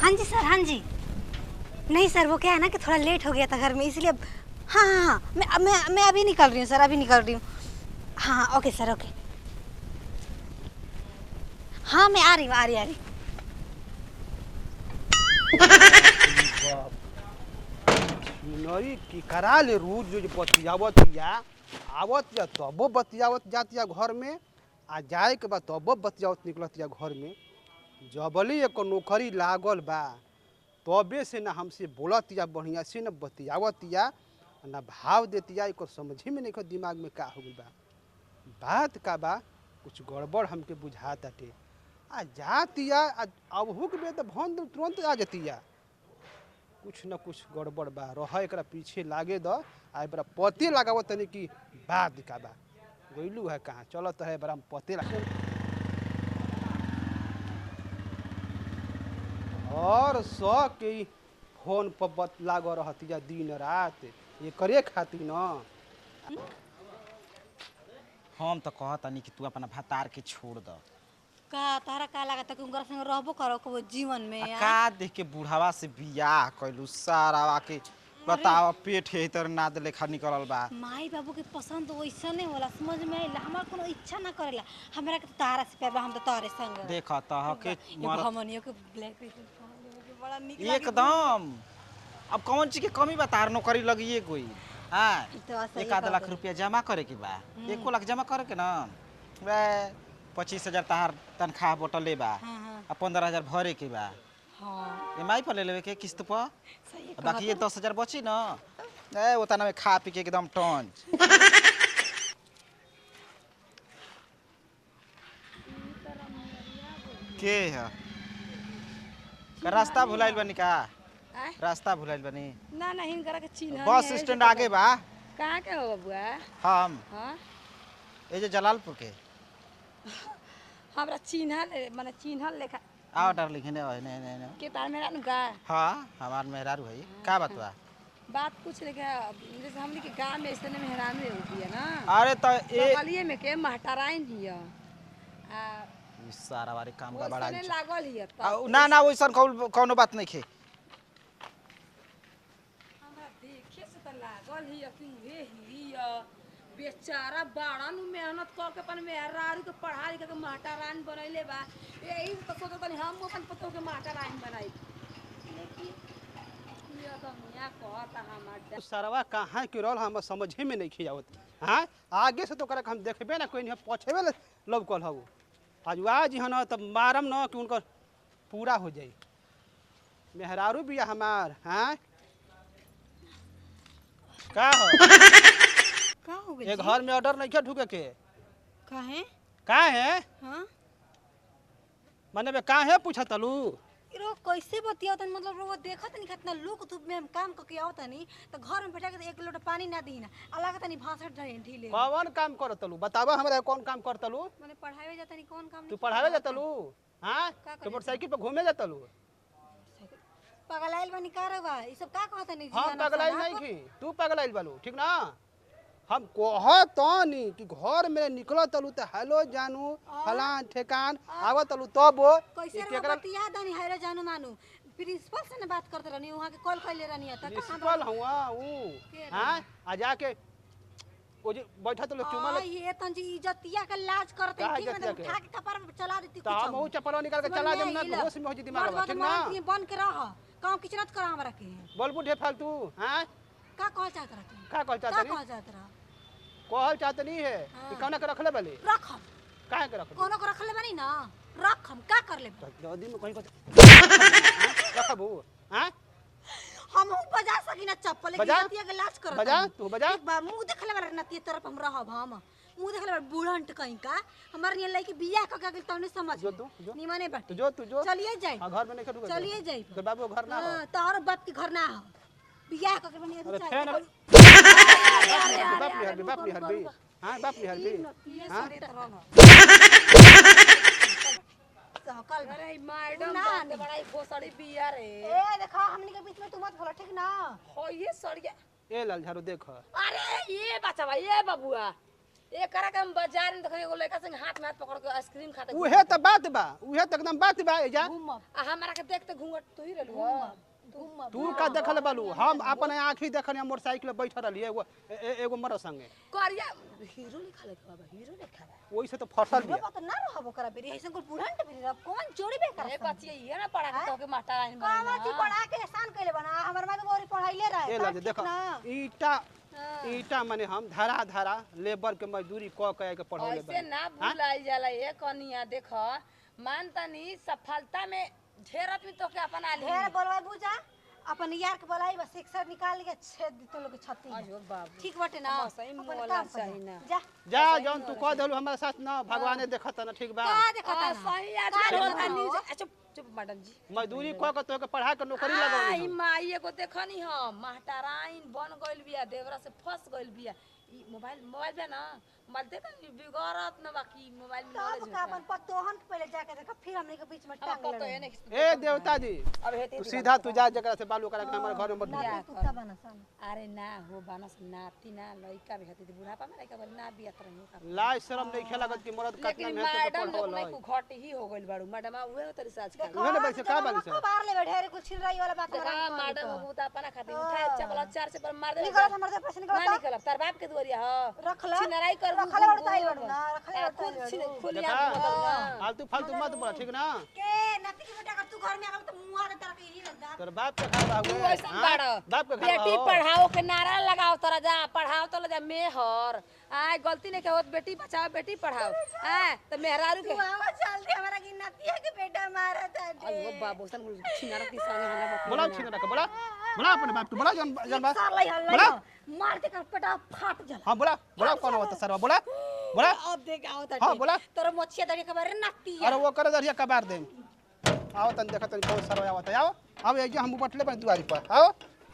हाँ जी सर, हाँ जी। नहीं सर, वो क्या है ना कि थोड़ा लेट हो गया था घर में, इसलिए हाँ हाँ हाँ, मैं अभी निकल रही हूँ सर, अभी निकल रही हूँ। हाँ हाँ, ओके सर, ओके। हाँ मैं आ रही हूँ, आ रही। नरी की करा ले रोज जो बतियावतिया आवत या तबो बतियावत जातिया घर में आ जाए के बाद तबो बतियावत निकलतिया घर में। जबली एक नौकरी लागल बा तबे से ना हमसे बोलतिया बढ़िया से न बतियावतिया ना भाव देतिया। एक समझे में नहीं दिमाग में का हो गई बा। बात का बा कुछ गड़बड़ हमके बुझाताटे। आ जातिया अबहू के बे तो भन तुरंत आ जतिया। कुछ न कुछ गड़बड़ बा, रह एकरा पीछे लागे द आ बड़ा पते लगाव तनी कि बात का बा गइलू है कहाँ चलत है बड़ा पते लगा और सौ के फोन पर लाग रहतिया दिन रात ये करे खातिर न। हम तो कहतनी कि तू अपना भतार के छोड़ द। का तारा का लागत कि उनकर संग रहबो करो को जीवन में का देख के बुढ़ावा से बियाह कैलू सारा के बताओ पेट है तर नाद लेखा निकलल बा। माई बाबू के पसंद वैसा नहीं होला, समझ में आइला। हमार कोनो इच्छा ना करेला, हमरा के तो तारा से प्यार बा, हम तो तारे संग देख तह के हमनियो के ब्लैक बड़ा निक लागी एकदम। अब कौन चीज के कमी बा तार नौकरी लगिए कोई। हाँ तो सही 1 लाख रुपया जमा करे के बा। 1 लाख जमा करे के ना 25,000 तहार तनख्वाह बटले बा। हाँ। आ 15,000 भरे के बा। हाँ EMI पर ले लेवे के किस्त पर। सही बाकी ये 10,000 बची ना उतना में खा पी के एकदम टन। के है का रास्ता भुलाइल बनी का? रास्ता भुलाइल बनी ना ना हिनकरा के चिन्ह बस स्टैंड आगे बा। कहां के हो बबुआ? हम हां ए जे जलालपुर के हमरा चिन्हल माने चिन्हल लेखा। आओ डार्लिंग ने ने के तार मेरा नुका। हां हमार मेहरारू है का बात बा? बात पूछ ले क्या, जैसे हमनी के गांव में ऐसे मेहरान में होती है ना। अरे तो ए बगलिए में के महटराइन हिया आ ई सारा वाले काम का बड़ा ओसने लागल हिया त ना ना वैसन कोनो बात नहीं खे। हमरा देखे से त लागल हिया कि वे हिया बेचारा बाड़ा नु मेहनत कर के अपन मेहरारू के पढ़ा लिखा के महटराइन बनैले बा। यही तो सोचत तनी हम अपन पतो के महटराइन बनाई, लेकिन ये तो मिया कहता हमार सरवा कहाँ के रोल हम समझे में नहीं खियावत। हाँ आगे से तो करे हम देखबे ना कोई नहीं पछेबे लौकल हऊ। आज है ना तब मारम न कि उनकर पूरा हो जाई। मेहरारू बिया हमार। हाँ का हो का हो गइल? ये घर में ऑर्डर नहीं क्या ढुके के काहे? का है हां मने बे का है पूछा तलू। रो कैसे बतिया तन, मतलब रो देखत नहीं कितना लोग धूप में हम काम करके आवत नहीं तो घर में बैठा के 1 लोटा पानी ना दी ना अलग तनी भाषण ढीले। कौन काम कर तलू बतावा हमरा कौन काम कर तलू। माने पढ़ावे जाता नहीं कौन काम? तू पढ़ावे जा तलू? हाँ तो मोटरसाइकिल पे घूमे जा तलू? पगलाइल बनी कारवा ई सब का कहत नहीं? हम पगलाइल नहीं की तू पगलाइल बालू ठीक ना। हम कहतनी कि घर में निकल तलू तो हेलो जानू फलान ठेकान आव तलू तब कैसे रो बतिया दनी हैरो जानू मानू प्रिंसिपल से ने बात करत रहनी, वहां के कॉल कइले रहनी त प्रिंसिपल हुआ ऊ। हां आ जाके ओ जे बैठा तो चुमा ले ये तन जी इज्जतिया के लाज करत ठीक है, उठा के कपार में चला देती तो हम ऊ चप्पल निकाल के चला देम ना होश में हो जी दिमाग में ठीक ना। बन के रह काम किचनत कर हमरा के बोल बुढ़े फालतू। हां का कहल चाहत रह? का कहल चाहत रही? कहल चाहत रह? कहल चाहत नहीं है कि कौन के रखले बली रखम काहे के रखले कोनो को रखले बनी ना रखम का कर ले नदी में कहीं रखबू। हां हम बजा सकी ना चप्पल के इज्जतिया के लाज करत बजा तू बजा एक बार मुंह देखले बार नती तरफ हम रहब। हम मुंह देखले बार बूढ़ंट कहीं का हमार ने लई के बियाह क के तने समझ जो तू जो निमाने बात तू जो चलिए जाई। घर में नहीं ढुक चलिए जाई तो बाबू घर ना हो। हां तोहर बाप के घर ना हो बियाह क के बनी अरे फैन बाप नहीं हरबी। हां बाप नहीं हरबी। हां कल अरे मैडम बात बड़ाई भोसड़ी बिया रे। ए देखो हमनी के बीच में तू मत बोलो ठीक ना। हो ये सड़िया ए लाल झाड़ू देख। अरे ये बच्चा भाई ये बबुआ एकरा के हम बाजार में देखै एगो लड़का संग हाथ में हाथ पकड़ के आइसक्रीम खाते उहे त बात बा, उहे त एकदम बात बा एजा। आ हमरा के देखते घूंघट तू ही रहलू तू का देखल बालू? हम अपन आँखी देखनी मोटरसाइकिल बैठल रहली एगो मर संगे। करिया हीरो लिखा लिखा बा, हीरो लिखा बा। ओइसे तो फसल बिया। बात ना रहबो करा बेरी ऐसे को बुढ़न के बेरी कौन जोड़ी बे कर ए बच्ची ये ना पढ़ा के तो के मास्टर आइन कामा जी पढ़ा के एहसान कइले बना हमर मां गोरी पढ़ाइले रहे ए लगे देखो ईटा माने हम धारा धारा लेबर के मजदूरी क के पढ़ाइले ऐसे ना भुलाई जाला ए कनिया देख मानतनी सफलता में ढेर आदमी तो के अपना ली ढेर बोलवा बुझा अपन यार के बोलाई बस शिक्षा निकाल के छेद दी तो लोग छत्ती अयो बाबू ठीक बाटे ना सही अपन मोला काम सही कर। ना जा जा जौन तू कह देलू हमरा साथ ना भगवाने देखत ना ठीक बा। का देखता आ, ना सही आदमी होता न्यूज चुप चुप मैडम जी मजदूरी क के तो के पढ़ा के नौकरी लगावली। ई माई एगो देखनी हम महटराइन बन गइल बिया देवरा से फंस गइल बिया ई मोबाइल बे ना मोबाइल देखा बिगड़त न बाकी मोबाइल में तब नॉलेज का अपन पतोहन के पहले जाके देखा फिर हमने के बीच में अब टांग पतो ले है नहीं ए देवता जी अब हेते तू सीधा तू जा जकरा से बालू करा के हमारे घर में मत ना ढूंढ। तू कुत्ता बना सन अरे ना हो बानस नाती ना लइका भी हती बुढ़ापा में लइका बोल ना बियात रही का लाज शरम नहीं खेलागत कि मरद लेकिन कतना मेहनत से मैडम पढ़ल नहीं है। को घट ही हो गइल बाड़ू मैडम उहे तो रिसर्च कर उहे ने बैसे का बाली से बाहर ले ढेर कुछ छिल रही वाला बात देखा मैडम वो तो अपना खातिर उठाए चपला चार से पर मार दे निकल हमर से पैसे ना निकल निकल तार बाप के दुआरिया ह रख ले छिनराई कर रखले बड़ताई बड़ू ना रखले बड़ताई खुलिया फालतू फालतू मत बोल ठीक ना। के नती के बेटा अगर तू घर में आगल तो मुंह आ तरह के ही लगदा तोर बाप के खा तू हुए ऐसन बाड़ बाप के खा बेटी पढ़ाओ के नारा लगाओ तोरा जा पढ़ाओ तो जा मेहर आय गलती नहीं के होत बेटी बचाओ बेटी पढ़ाओ आय तो मेहरारू के तू आवा जल्दी हमरा की नती के बेटा मारत है अयो बाबू सन छिनारा की संगे हला बक बोला छीन रख बोला बोला अपने बाप के बोला जन जन बात साला हल्ला बोला मार के कर पेटा फाट जाला हां बोला बोला कौन होता सरवा बोला बोला अब देख आओ ता हां बोला तोर मोछिया दड़ी के बारे नती अरे वो करे दरिया कबार दे आओ तन देखत कौन सरवा आवत आओ अब ये हम बैठले बन दुआरी पर आओ